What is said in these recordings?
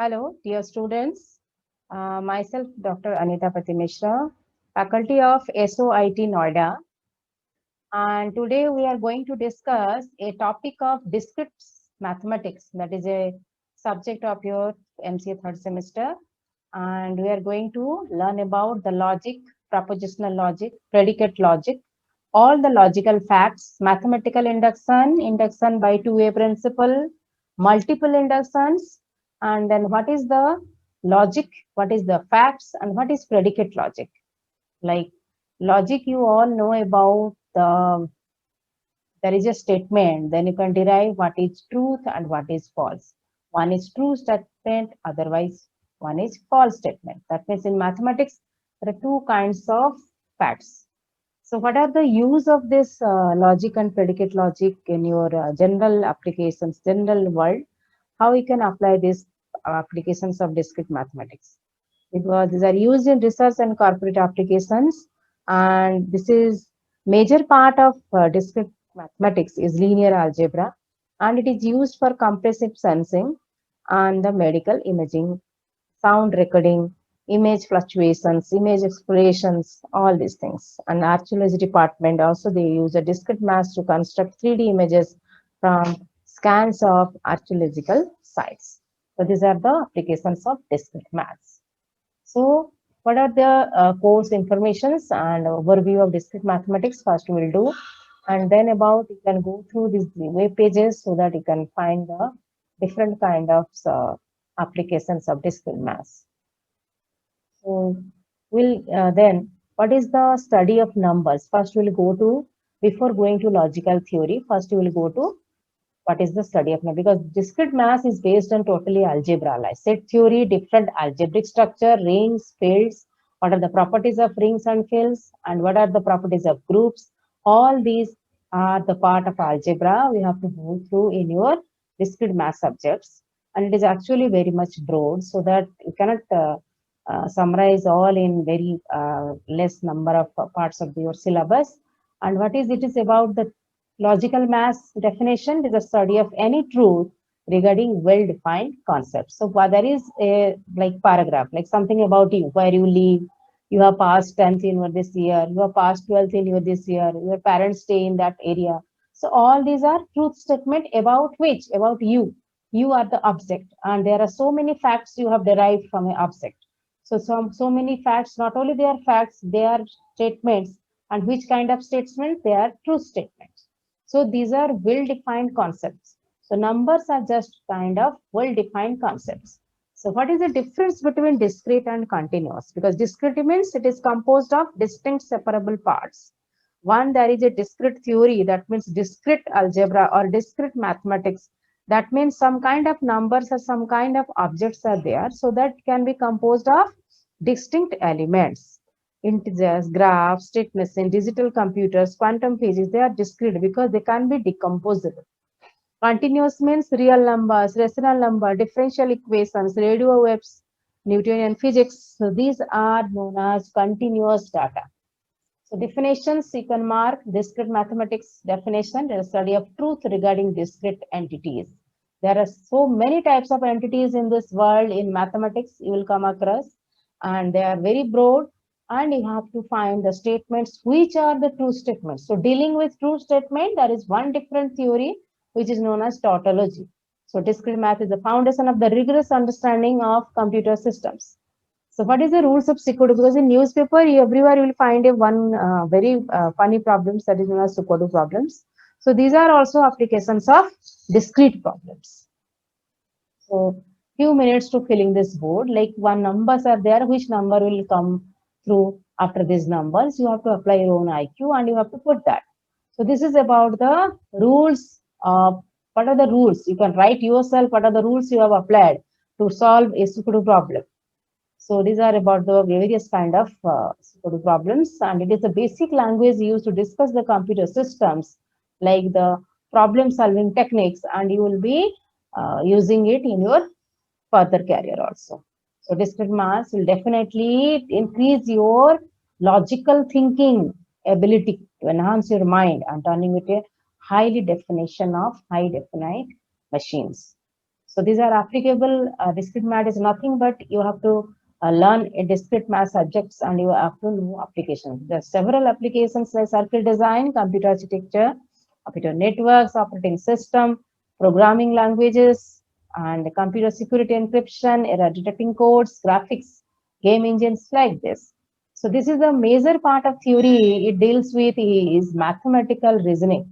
Hello, dear students. Myself, Dr. Anita Pati Mishra, faculty of SOIT Noida. And today we are going to discuss a topic of discrete mathematics. That is a subject of your MCA third semester. And we are going to learn about the logic, propositional logic, predicate logic, all the logical facts, mathematical induction, induction by two-way principle, multiple inductions, and then what is the logic, what is the facts, and what is predicate logic. Like logic, you all know about there is a statement, then you can derive what is truth and what is false. One is true statement, otherwise one is false statement. That means in mathematics, there are two kinds of facts. So what are the use of this logic and predicate logic in your general applications, general world? How you can apply these applications of discrete mathematics? Because these are used in research and corporate applications, and this is major part of discrete mathematics is linear algebra, and it is used for compressive sensing and the medical imaging, sound recording, image fluctuations, image explorations, all these things. And archaeology department also they use a discrete math to construct 3D images from scans of archaeological sites. So these are the applications of discrete maths. So what are the course informations and overview of discrete mathematics? First we will do, and then about you can go through these web pages so that you can find the different kind of applications of discrete maths. So we'll then what is the study of numbers? First we'll go to, before going to logical theory, first we will go to what is the study of numbers, because discrete math is based on totally algebra, like set theory, different algebraic structure, rings, fields, what are the properties of rings and fields, and what are the properties of groups. All these are the part of algebra we have to go through in your discrete math subjects, and it is actually very much broad, so that you cannot summarize all in very less number of parts of your syllabus. And what is it is about the logical math definition is a study of any truth regarding well-defined concepts. So there is a like paragraph, like something about you, where you live, you have passed 10th in this year, you have passed 12th in this year, your parents stay in that area. So all these are truth statement about which? About you. You are the object, and there are so many facts you have derived from an object. So so many facts, not only they are facts, they are statements, and which kind of statements? They are truth statements. So these are well-defined concepts. So numbers are just kind of well-defined concepts. So what is the difference between discrete and continuous? Because discrete means it is composed of distinct separable parts. One, there is a discrete theory, that means discrete algebra or discrete mathematics. That means some kind of numbers or some kind of objects are there. So that can be composed of distinct elements. Integers, graphs, state machine, digital computers, quantum physics, they are discrete because they can be decomposable. Continuous means real numbers, rational number, differential equations, radio waves, Newtonian physics. So these are known as continuous data. So definitions, you can mark discrete mathematics definition, the study of truth regarding discrete entities. There are so many types of entities in this world in mathematics you will come across, and they are very broad, and you have to find the statements which are the true statements. So dealing with true statement, there is one different theory which is known as tautology. So discrete math is the foundation of the rigorous understanding of computer systems. So what is the rules of Sudoku? Because in newspaper, everywhere you will find a one very funny problems that is known as Sudoku problems. So these are also applications of discrete problems. So few minutes to filling this board, like one numbers are there, which number will come through after these numbers. You have to apply your own IQ and you have to put that. So this is about the rules of, what are the rules? You can write yourself what are the rules you have applied to solve a Sudoku problem. So these are about the various kind of problems, and it is a basic language used to discuss the computer systems, like the problem solving techniques, and you will be using it in your further career also. So discrete maths will definitely increase your logical thinking ability to enhance your mind and turning it a highly definition of high definite machines. So these are applicable. Discrete math is nothing but you have to learn a discrete math subjects and you have to know applications. There are several applications like circuit design, computer architecture, computer networks, operating system, programming languages, and computer security encryption, error detecting codes, graphics, game engines like this. So this is a major part of theory. It deals with is mathematical reasoning.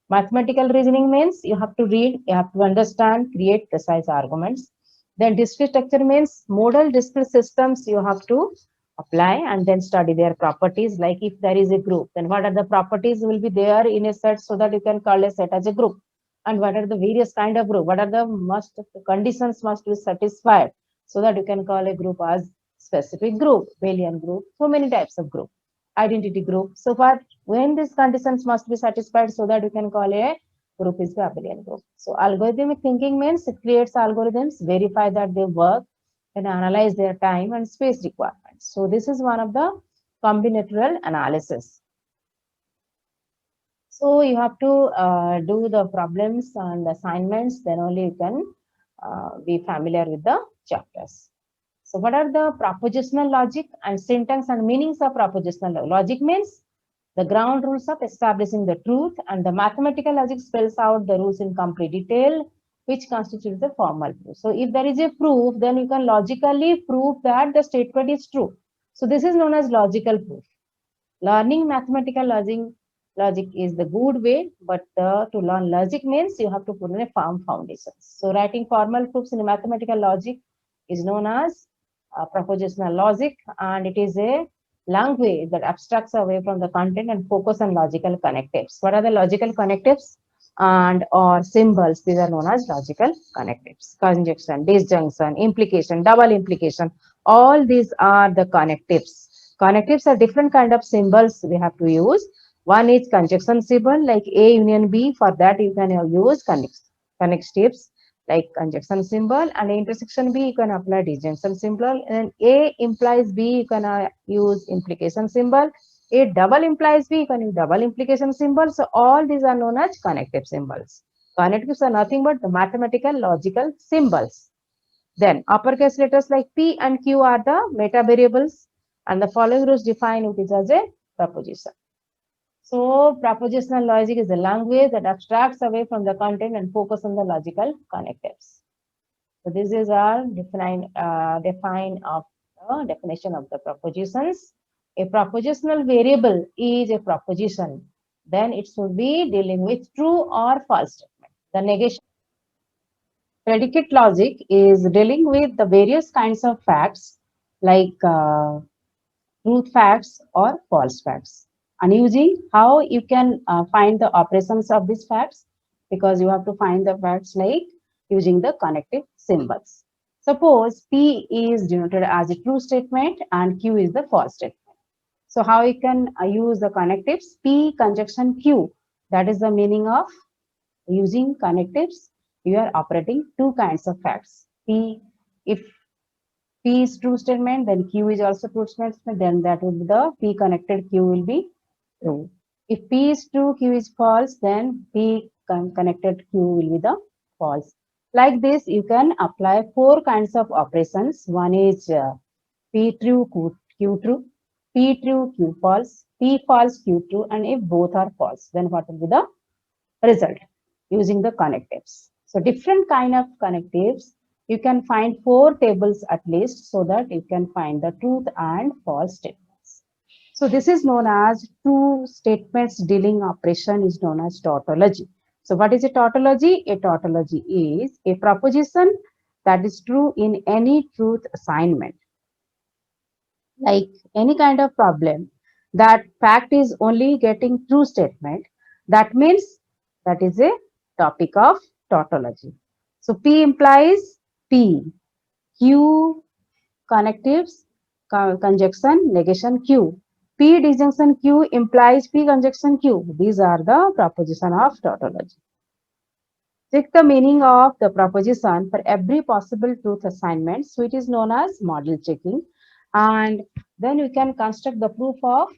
Mathematical reasoning means you have to read, you have to understand, create precise arguments. Then discrete structure means model discrete systems you have to apply and then study their properties. Like if there is a group, then what are the properties will be there in a set so that you can call a set as a group. And what are the various kind of group? What are the conditions must be satisfied so that you can call a group as specific group, Boolean group, so many types of group, identity group. So what when these conditions must be satisfied so that you can call a group is the abelian group. So algorithmic thinking means it creates algorithms, verify that they work, and analyze their time and space requirements. So this is one of the combinatorial analysis. So you have to do the problems and assignments, then only you can be familiar with the chapters. So what are the propositional logic and syntax and meanings of propositional logic means the ground rules of establishing the truth, and the mathematical logic spells out the rules in complete detail, which constitutes the formal proof. So if there is a proof, then you can logically prove that the statement is true. So this is known as logical proof. Learning mathematical logic is the good way, but to learn logic means you have to put in a firm foundation. So writing formal proofs in mathematical logic is known as propositional logic, and it is a language that abstracts away from the content and focus on logical connectives. What are the logical connectives? And or symbols, these are known as logical connectives. Conjunction, disjunction, implication, double implication, all these are the connectives. Connectives are different kind of symbols we have to use. One is conjunction symbol like A union B. For that you can use connectives like conjunction symbol, and intersection B you can apply disjunction symbol, and A implies B you can use implication symbol. A double implies B you can use double implication symbol. So all these are known as connective symbols. Connectives are nothing but the mathematical logical symbols. Then uppercase letters like P and Q are the meta variables, and the following rules define it as a proposition. So propositional logic is a language that abstracts away from the content and focus on the logical connectives. So this is our define of the definition of the propositions. A propositional variable is a proposition. Then it should be dealing with true or false statement. The negation. Predicate logic is dealing with the various kinds of facts like truth facts or false facts, and using how you can find the operations of these facts, because you have to find the facts like using the connective symbols. Suppose P is denoted as a true statement and Q is the false statement. So how you can use the connectives? P conjunction Q, that is the meaning of using connectives. You are operating two kinds of facts. P, if P is true statement, then Q is also true statement, then that will be the P connected Q will be true. If P is true, Q is false, then P connected Q will be the false. Like this, you can apply four kinds of operations. One is P true, Q true, P true, Q false, P false, Q true, and if both are false, then what will be the result using the connectives? So different kind of connectives, you can find four tables at least so that you can find the truth and false statements. So this is known as true statements dealing operation is known as tautology. So what is a tautology? A tautology is a proposition that is true in any truth assignment. Like any kind of problem, that fact is only getting true statement. That means that is a topic of tautology. So P implies P, Q connectives, conjunction, negation Q. P disjunction Q implies P conjunction Q. These are the proposition of tautology. Check the meaning of the proposition for every possible truth assignment. So it is known as model checking. And then you can construct the proof of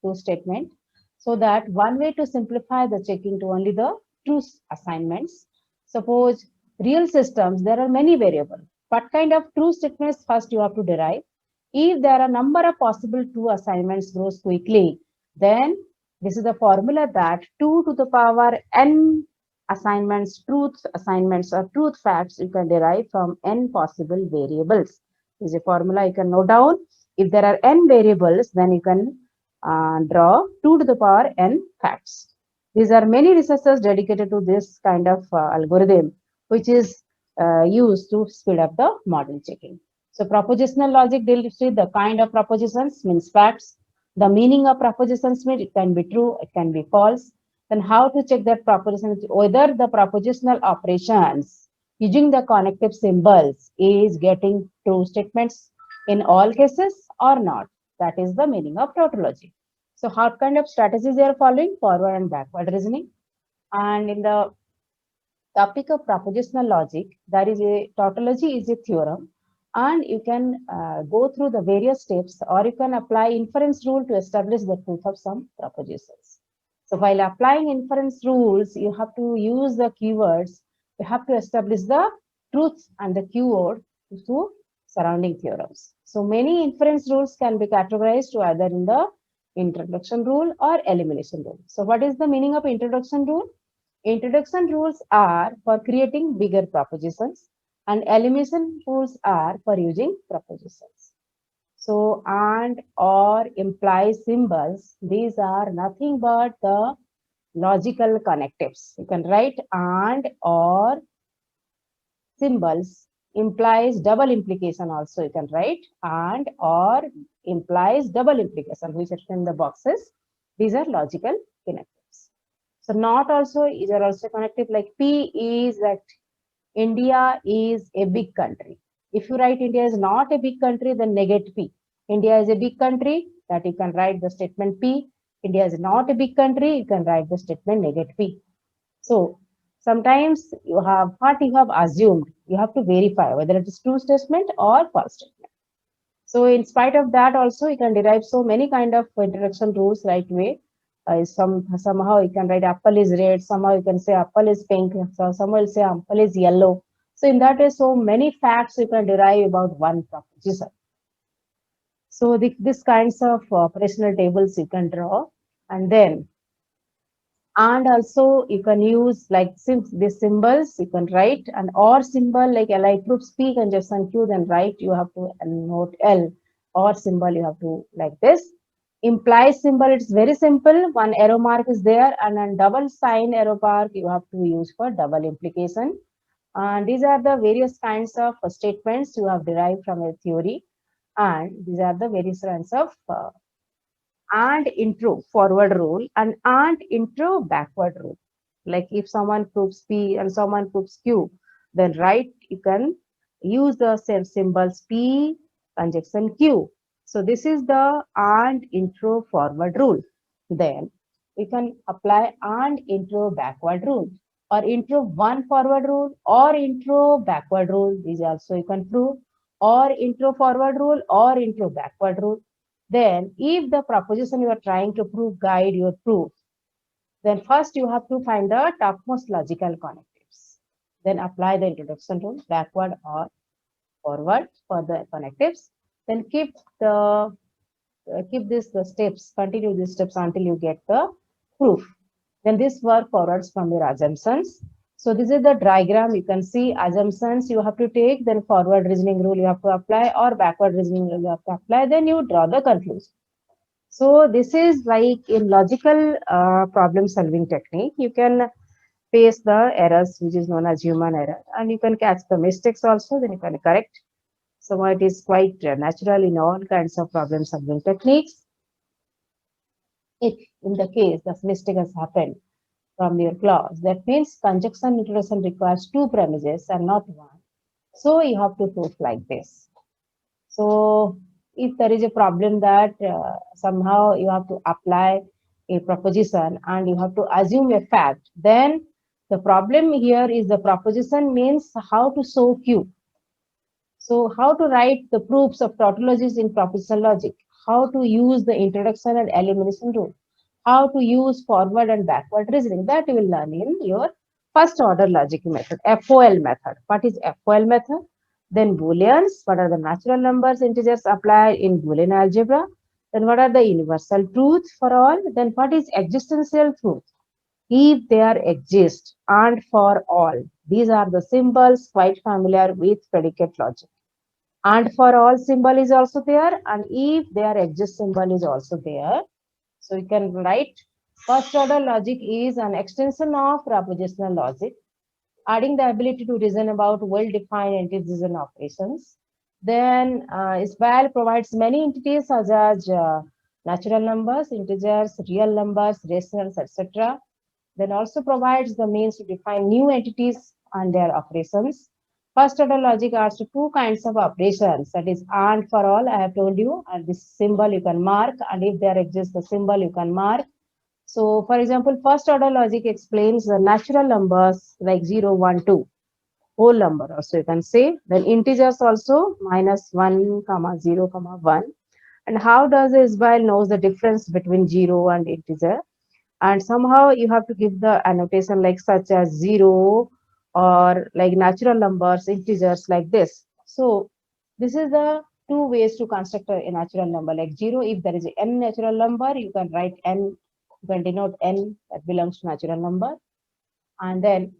true statement. So that one way to simplify the checking to only the true assignments. Suppose real systems, there are many variables. What kind of true statements first you have to derive? If there are number of possible true assignments grows quickly, then this is the formula that 2 to the power n assignments, truth assignments or truth facts you can derive from n possible variables. This is a formula you can note down. If there are n variables, then you can draw 2 to the power n facts. These are many researchers dedicated to this kind of algorithm, which is used to speed up the model checking. So propositional logic deals with the kind of propositions, means facts. The meaning of propositions means it can be true, it can be false. Then how to check that proposition, whether the propositional operations using the connective symbols is getting true statements in all cases or not. That is the meaning of tautology. So what kind of strategies they are following? Forward and backward reasoning. And in the topic of propositional logic, there is a tautology is a theorem, and you can go through the various steps, or you can apply inference rule to establish the truth of some propositions. So while applying inference rules, you have to use the keywords. You have to establish the truth and the keyword to surrounding theorems. So many inference rules can be categorized to either in the introduction rule or elimination rule. So what is the meaning of introduction rule? Introduction rules are for creating bigger propositions, and elimination rules are for using propositions. So and or imply symbols, these are nothing but the logical connectives. You can write and or symbols implies double implication also. You can write and or implies double implication, which are in the boxes. These are logical connectives. So not also is also connective, like P is that India is a big country. If you write India is not a big country, then negate P. India is a big country, that you can write the statement P. India is not a big country, you can write the statement negate P. So sometimes you have what you have assumed, you have to verify whether it is true statement or false statement. So in spite of that also, you can derive so many kind of introduction rules right way. Somehow you can write apple is red, somehow you can say apple is pink, so someone will say apple is yellow. So in that way, so many facts you can derive about one proposition. So this kinds of operational tables you can draw, and then and also you can use like these symbols you can write an or symbol like li proofs p conjunction q, then write you have to note l or symbol you have to like this. Imply symbol, it's very simple, one arrow mark is there, and a double sign arrow mark you have to use for double implication. And these are the various kinds of statements you have derived from a theory, and these are the various kinds of and intro forward rule and intro backward rule. Like if someone proves P and someone proves Q, then right you can use the same symbols P conjunction Q. So this is the and intro forward rule. Then you can apply and intro backward rule, or intro one forward rule or intro backward rule. These also you can prove, or intro forward rule or intro backward rule. Then if the proposition you are trying to prove guide your proof, then first you have to find the topmost logical connectives. Then apply the introduction rule backward or forward for the connectives. Then keep the the steps, continue these steps until you get the proof. Then this work forwards from your assumptions. So this is the diagram. You can see assumptions you have to take, then forward reasoning rule you have to apply, or backward reasoning rule you have to apply. Then you draw the conclusion. So this is like in logical problem solving technique. You can face the errors, which is known as human error, and you can catch the mistakes also. Then you can correct. So it is quite natural in all kinds of problem solving techniques. If in the case the mistake has happened from your clause, that means conjunction introduction requires two premises and not one. So you have to prove like this. So if there is a problem that somehow you have to apply a proposition and you have to assume a fact, then the problem here is the proposition means how to show Q. So how to write the proofs of tautologies in propositional logic, how to use the introduction and elimination rule, how to use forward and backward reasoning, that you will learn in your First order logic method, FOL method. What is FOL method? Then Booleans, what are the natural numbers, integers applied in Boolean algebra? Then what are the universal truths for all? Then what is existential truth? If there exist and for all. These are the symbols quite familiar with predicate logic. And for all symbol is also there, and if there exists symbol is also there. So you can write first order logic is an extension of propositional logic, adding the ability to reason about well-defined integers and operations. Then SPAL provides many entities such as natural numbers, integers, real numbers, rationals, etc. Then also provides the means to define new entities and their operations. First order logic adds to two kinds of operations, that is and for all, I have told you, and this symbol you can mark, and if there exists the symbol you can mark. So for example, first order logic explains the natural numbers like 0, 1, 2, whole number also you can say. Then integers also -1, comma 0, comma 1. And how does Isabel knows the difference between 0 and integer? And somehow you have to give the annotation like such as 0 or like natural numbers, integers like this. So this is the two ways to construct a natural number like 0. If there is n natural number, you can write n, you can denote n that belongs to natural number, and then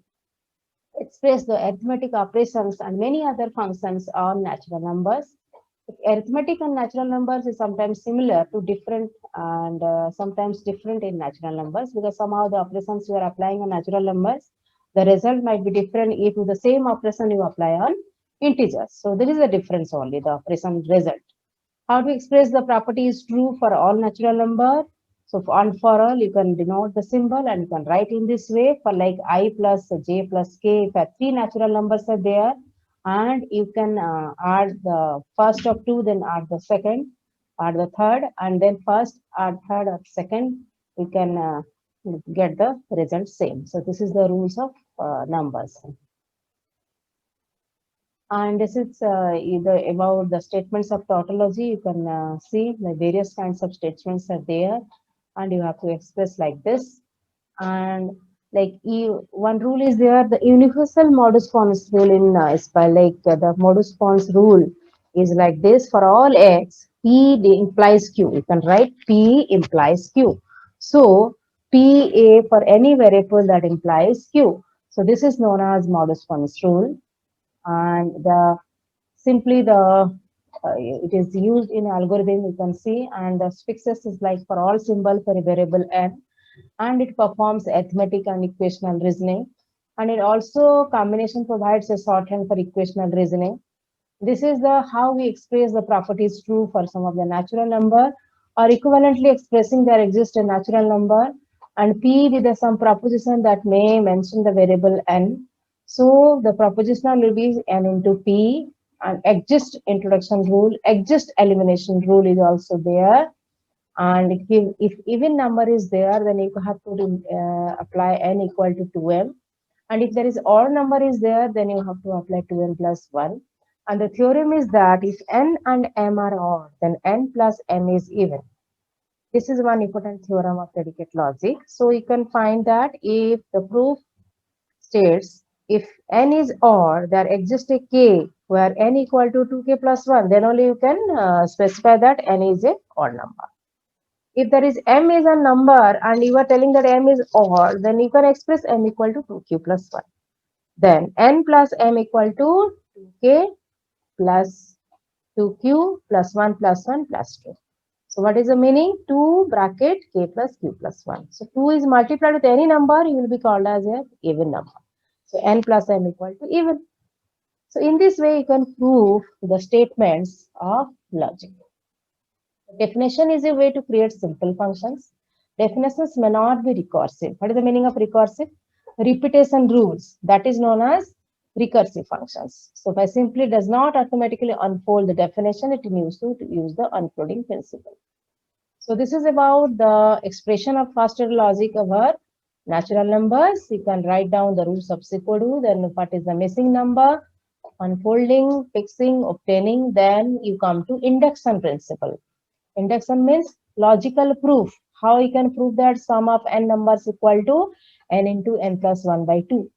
express the arithmetic operations and many other functions on natural numbers. Arithmetic and natural numbers is sometimes similar to different and sometimes different in natural numbers, because somehow the operations you are applying on natural numbers, the result might be different if the same operation you apply on integers. So there is a difference only, the operation result. How to express the property is true for all natural number. So for all, you can denote the symbol and you can write in this way for like I plus j plus k. If three natural numbers are there, and you can add the first of two, then add the second, add the third, and then first, add third, or second, you can get the result same. So this is the rules of numbers. And this is either about the statements of tautology. You can see the various kinds of statements are there, and you have to express like this. And like one rule is there, the universal modus ponens rule in SPI, like the modus ponens rule is like this: for all x, p implies q. You can write p implies q. So pa for any variable that implies q. So this is known as modus ponens rule, and the simply the it is used in algorithm, you can see, and the success is like for all symbol for a variable n, and it performs arithmetic and equational reasoning, and it also combination provides a shorthand for equational reasoning. This is the how we express the properties true for some of the natural number, or equivalently expressing there exists a natural number and p with some proposition that may mention the variable n. So the propositional will be n into p, and exist introduction rule, exist elimination rule is also there. And if even number is there, then you have to apply n equal to 2m. And if there is odd number is there, then you have to apply 2n plus 1. And the theorem is that if n and m are odd, then n plus m is even. This is one important theorem of predicate logic. So you can find that if the proof states if n is odd, there exists a k where n equal to 2k plus 1, then only you can specify that n is a odd number. If there is m is a number and you are telling that m is odd, then you can express m equal to 2q plus 1. Then n plus m equal to 2k plus 2q plus 1 plus 1 plus 2. So what is the meaning? 2 bracket k plus q plus 1. So 2 is multiplied with any number, you will be called as an even number. So n plus m equal to even. So in this way, you can prove the statements of logic. Definition is a way to create simple functions. Definitions may not be recursive. What is the meaning of recursive? Repetition rules. That is known as recursive functions. So by simply does not automatically unfold the definition, it needs to use the unfolding principle. So this is about the expression of first order logic over natural numbers. You can write down the rules of pseudo, then what is the missing number, unfolding, fixing, obtaining, then you come to induction principle. Induction means logical proof. How you can prove that sum of n numbers equal to n into n plus 1 by 2.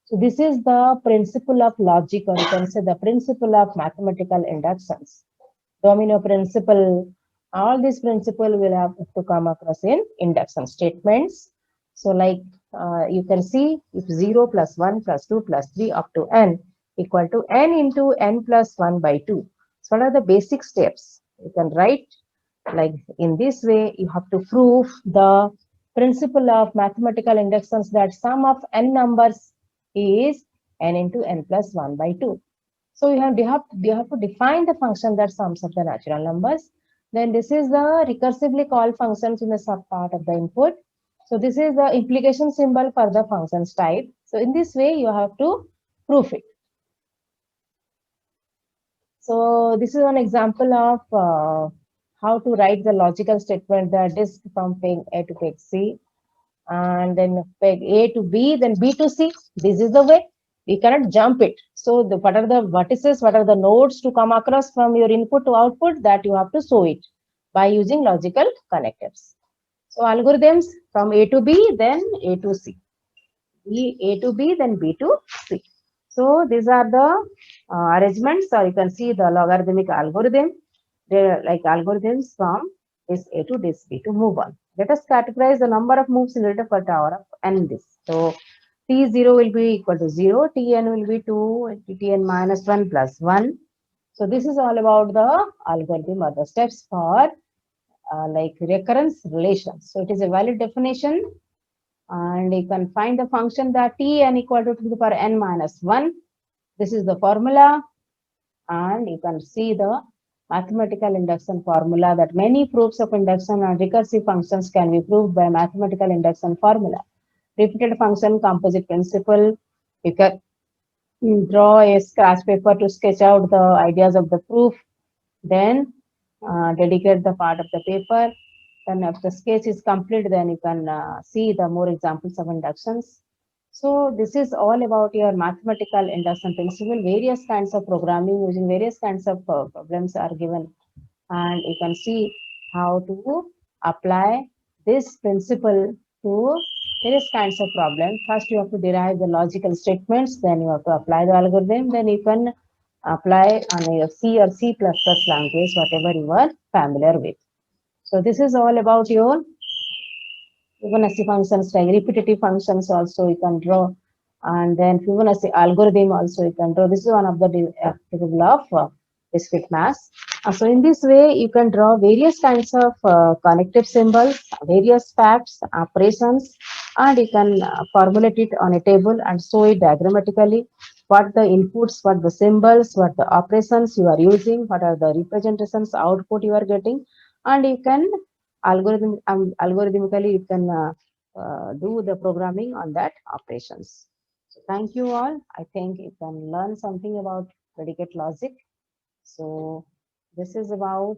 So this is the principle of logic, or you can say the principle of mathematical inductions. Domino principle, all these principle will have to come across in induction statements. So like you can see, if 0 plus 1 plus 2 plus 3 up to n equal to n into n plus 1 by 2. So what are the basic steps? You can write like in this way. You have to prove the principle of mathematical inductions, that sum of n numbers is n into n plus 1 by 2. So you have to define the function that sums up the natural numbers. Then this is the recursively called functions in the sub part of the input. So this is the implication symbol for the functions type. So in this way you have to prove it. So this is an example of how to write the logical statement, the disk from peg A to peg C, and then peg A to B, then B to C. This is the way. We cannot jump it. So what are the vertices, what are the nodes to come across from your input to output, that you have to show it by using logical connectors. So algorithms from A to B, then A to C. A to B, then B to C. So these are the arrangements, or you can see the logarithmic algorithm. They're like algorithms from this A to this B to move on. Let us categorize the number of moves in relative per tower of n this. So T0 will be equal to 0, Tn will be 2, Tn minus 1 plus 1. So this is all about the algorithm, or the steps for like recurrence relations. So it is a valid definition, and you can find the function that Tn equal to the power n minus 1. This is the formula, and you can see the mathematical induction formula, that many proofs of induction and recursive functions can be proved by mathematical induction formula. Repeated function composite principle. You can draw a scratch paper to sketch out the ideas of the proof, then dedicate the part of the paper. Then if the sketch is complete, then you can see the more examples of inductions. So this is all about your mathematical induction principle. Various kinds of programming using various kinds of problems are given, and you can see how to apply this principle to various kinds of problems. First, you have to derive the logical statements, then you have to apply the algorithm, then you can apply on your C or C++ language, whatever you are familiar with. So this is all about your Fibonacci functions, like repetitive functions also you can draw, and then Fibonacci algorithm also you can draw. This is one of the capable of discrete math. So in this way you can draw various kinds of connective symbols, various facts, operations, and you can formulate it on a table and show it diagrammatically. What the inputs, what the symbols, what the operations you are using, what are the representations, output you are getting, and you can algorithmically you can do the programming on that operations. So thank you all. I think you can learn something about predicate logic. So this is about